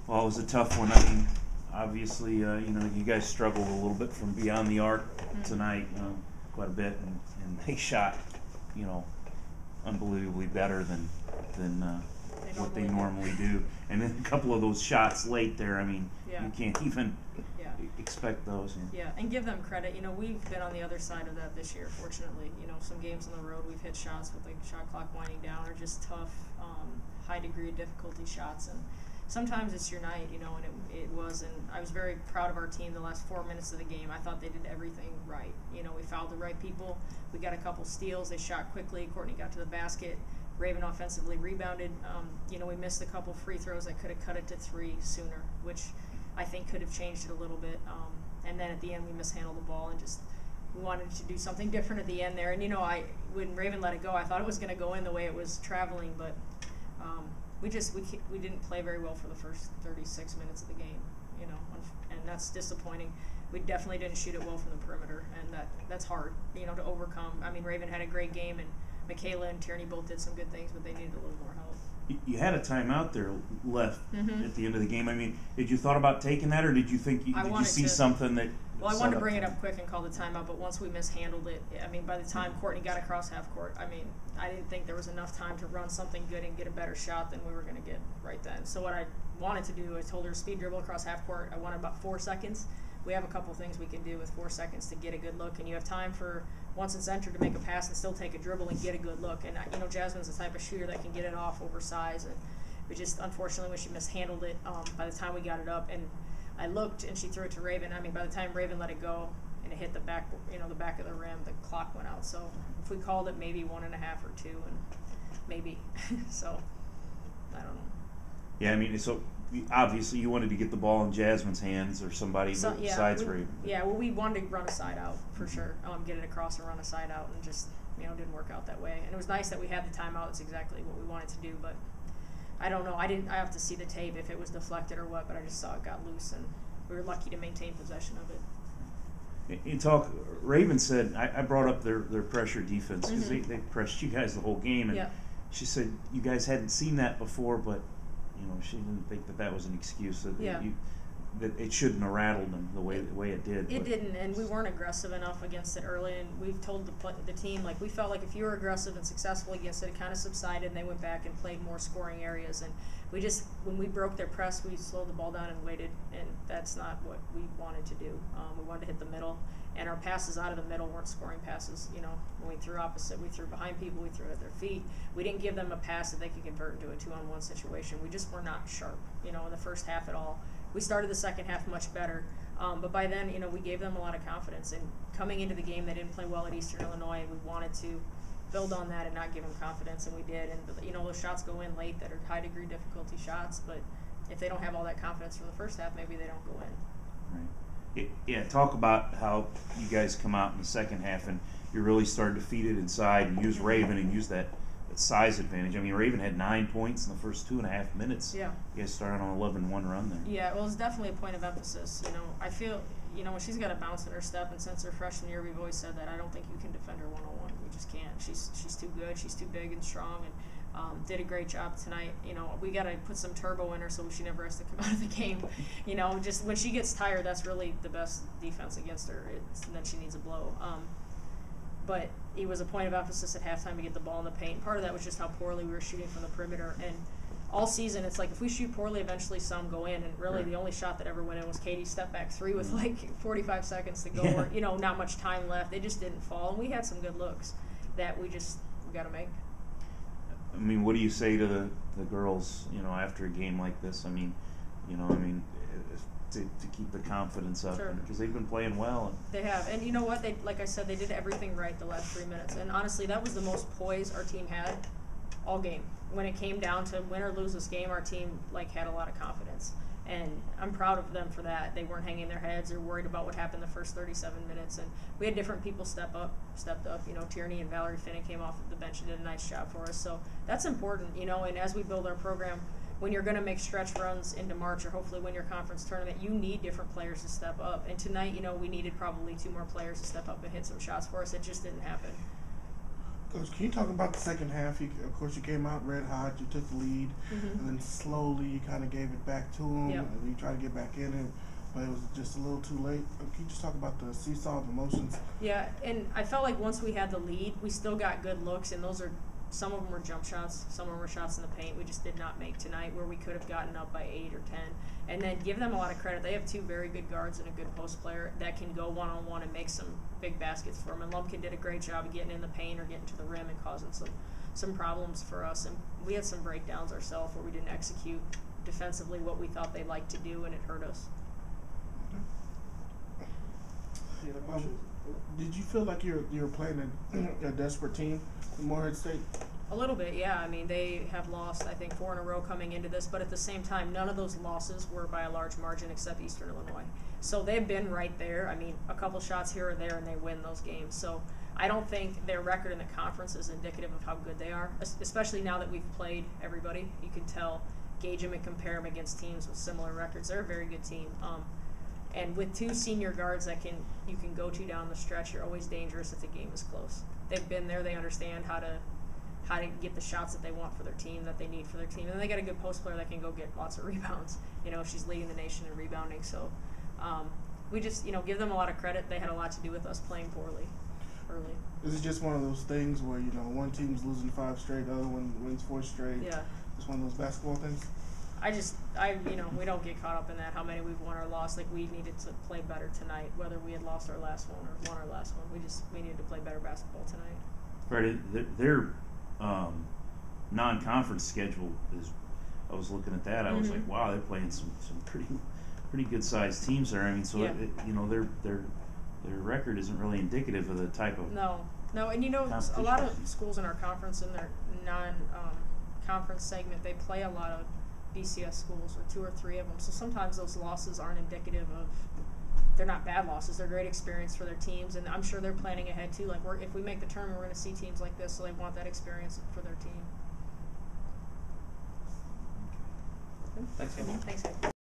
Well, it was a tough one. I mean, obviously, you guys struggled a little bit from beyond the arc tonight, quite a bit, and they shot, unbelievably better than what they normally do. And then a couple of those shots late there, I mean, you can't even expect those. Yeah, and give them credit. We've been on the other side of that this year, fortunately. Some games on the road we've hit shots with the shot clock winding down are just tough, high degree of difficulty shots. And sometimes it's your night, and it was. And I was very proud of our team the last 4 minutes of the game. I thought they did everything right. We fouled the right people. We got a couple steals. They shot quickly. Courtney got to the basket. Raven offensively rebounded. We missed a couple free throws that could have cut it to 3 sooner, which I think could have changed it a little bit. And then at the end, we mishandled the ball and just we wanted to do something different at the end there. And, when Raven let it go, I thought it was going to go in the way it was traveling, but we didn't play very well for the first 36 minutes of the game, and that's disappointing. We definitely didn't shoot it well from the perimeter, and that's hard, to overcome. I mean, Raven had a great game, and Michaela and Tierney both did some good things, but they needed a little more help. You had a timeout there left at the end of the game. I mean, did you thought about taking that, or did you think did you see something that? Well, I wanted to bring it up quick and call the timeout, but once we mishandled it, I mean, by the time Courtney got across half court, I mean, I didn't think there was enough time to run something good and get a better shot than we were going to get right then. So what I wanted to do, I told her speed dribble across half court. I wanted about 4 seconds. We have a couple things we can do with 4 seconds to get a good look, and you have time for once it's entered to make a pass and still take a dribble and get a good look. And Jasmine's the type of shooter that can get it off over size, and we just unfortunately when she mishandled it, by the time we got it up, and I looked and she threw it to Raven. I mean, by the time Raven let it go and it hit the back, the back of the rim, the clock went out. So if we called it, maybe 1.5 or 2, and maybe. So I don't know. Yeah, I mean, so obviously you wanted to get the ball in Jasmine's hands or somebody besides Raven. Yeah, well, we wanted to run a side out for sure. Get it across and run a side out, and just didn't work out that way. And it was nice that we had the timeout. It's exactly what we wanted to do, but I don't know. I have to see the tape if it was deflected or what, but I just saw it got loose, and we were lucky to maintain possession of it. Raven said, I brought up their pressure defense because they pressed you guys the whole game, and she said you guys hadn't seen that before, but she didn't think that was an excuse that it shouldn't have rattled them the way it did. It didn't, and we weren't aggressive enough against it early, and we've told the team, we felt like if you were aggressive and successful against it, it kind of subsided, and they went back and played more scoring areas, and when we broke their press, we slowed the ball down and waited, and that's not what we wanted to do. We wanted to hit the middle, and our passes out of the middle weren't scoring passes. When we threw opposite, we threw behind people, we threw it at their feet. We didn't give them a pass that they could convert into a 2-on-1 situation. We just were not sharp, in the first half at all. We started the second half much better, but by then, we gave them a lot of confidence. And coming into the game, they didn't play well at Eastern Illinois, and we wanted to build on that and not give them confidence, and we did. And those shots go in late that are high degree difficulty shots, but if they don't have all that confidence from the first half, maybe they don't go in. Right. Yeah. Talk about how you guys come out in the second half and you really started to feed it inside and use Raven and use that size advantage. I mean, Raven had 9 points in the first 2.5 minutes. Yeah. You guys started on an 11-1 run there. Yeah, well, it's definitely a point of emphasis. I feel, when she's got a bounce in her step, and since her freshman year, we've always said that I don't think you can defend her one-on-one. You just can't. She's too good. She's too big and strong, and did a great job tonight. We got to put some turbo in her so she never has to come out of the game. Just when she gets tired, that's really the best defense against her. And then she needs a blow. But it was a point of emphasis at halftime to get the ball in the paint. Part of that was just how poorly we were shooting from the perimeter. And all season, it's like if we shoot poorly, eventually some go in. And really the only shot that ever went in was Katie's step-back 3 with 45 seconds to go. Or, not much time left. They just didn't fall. And we had some good looks that we got to make. I mean, what do you say to the girls, after a game like this? I mean, to keep the confidence up, because they've been playing well. They have, and you know what? Like I said, they did everything right the last 3 minutes. And honestly, that was the most poise our team had all game. When it came down to win or lose this game, our team had a lot of confidence, and I'm proud of them for that. They weren't hanging their heads or worried about what happened the first 37 minutes. And we had different people stepped up. Tierney and Valerie Finnan came off the bench and did a nice job for us. So that's important, And as we build our program, when you're going to make stretch runs into March or hopefully win your conference tournament, you need different players to step up. And tonight, we needed probably 2 more players to step up and hit some shots for us. It just didn't happen. Coach, can you talk about the second half? Of course, you came out red hot. You took the lead, and then slowly you kind of gave it back to them. Yep. And you tried to get back in it, but it was just a little too late. Can you just talk about the seesaw of emotions? Yeah, and I felt like once we had the lead, we still got good looks, and some of them were jump shots, some of them were shots in the paint we just did not make tonight, where we could have gotten up by 8 or 10. And then give them a lot of credit. They have 2 very good guards and a good post player that can go one-on-one and make some big baskets for them. And Lumpkin did a great job of getting in the paint or getting to the rim and causing some problems for us. And we had some breakdowns ourselves where we didn't execute defensively what we thought they liked to do, and it hurt us. Any other questions? Did you feel like you were playing a desperate team in Morehead State? A little bit, yeah. I mean, they have lost, I think, 4 in a row coming into this, but at the same time, none of those losses were by a large margin except Eastern Illinois. So they've been right there. I mean, a couple shots here or there, and they win those games. So I don't think their record in the conference is indicative of how good they are, especially now that we've played everybody. You can tell, gauge them and compare them against teams with similar records. They're a very good team. And with 2 senior guards that you can go to down the stretch, you're always dangerous if the game is close. They've been there. They understand how to get the shots that they want for their team, that they need for their team. And then they got a good post player that can go get lots of rebounds. You know, she's leading the nation in rebounding. So we just, give them a lot of credit. They had a lot to do with us playing poorly early. Is it just one of those things where, one team's losing 5 straight, the other one wins 4 straight? Yeah. Just one of those basketball things? We don't get caught up in that, how many we've won or lost. Like, we needed to play better tonight, whether we had lost our last one or won our last one. We needed to play better basketball tonight. Right. Their non-conference schedule is. I was looking at that. I was like, wow, they're playing some pretty good sized teams there. I mean, so their record isn't really indicative of the type of no, and a lot of schools in our conference in their non-conference segment, they play a lot of BCS schools, or 2 or 3 of them. So sometimes those losses aren't indicative of. They're not bad losses. They're great experience for their teams, and I'm sure they're planning ahead too. Like, if we make the tournament, we're going to see teams like this, so they want that experience for their team. Thanks, Kevin. Thanks, guys.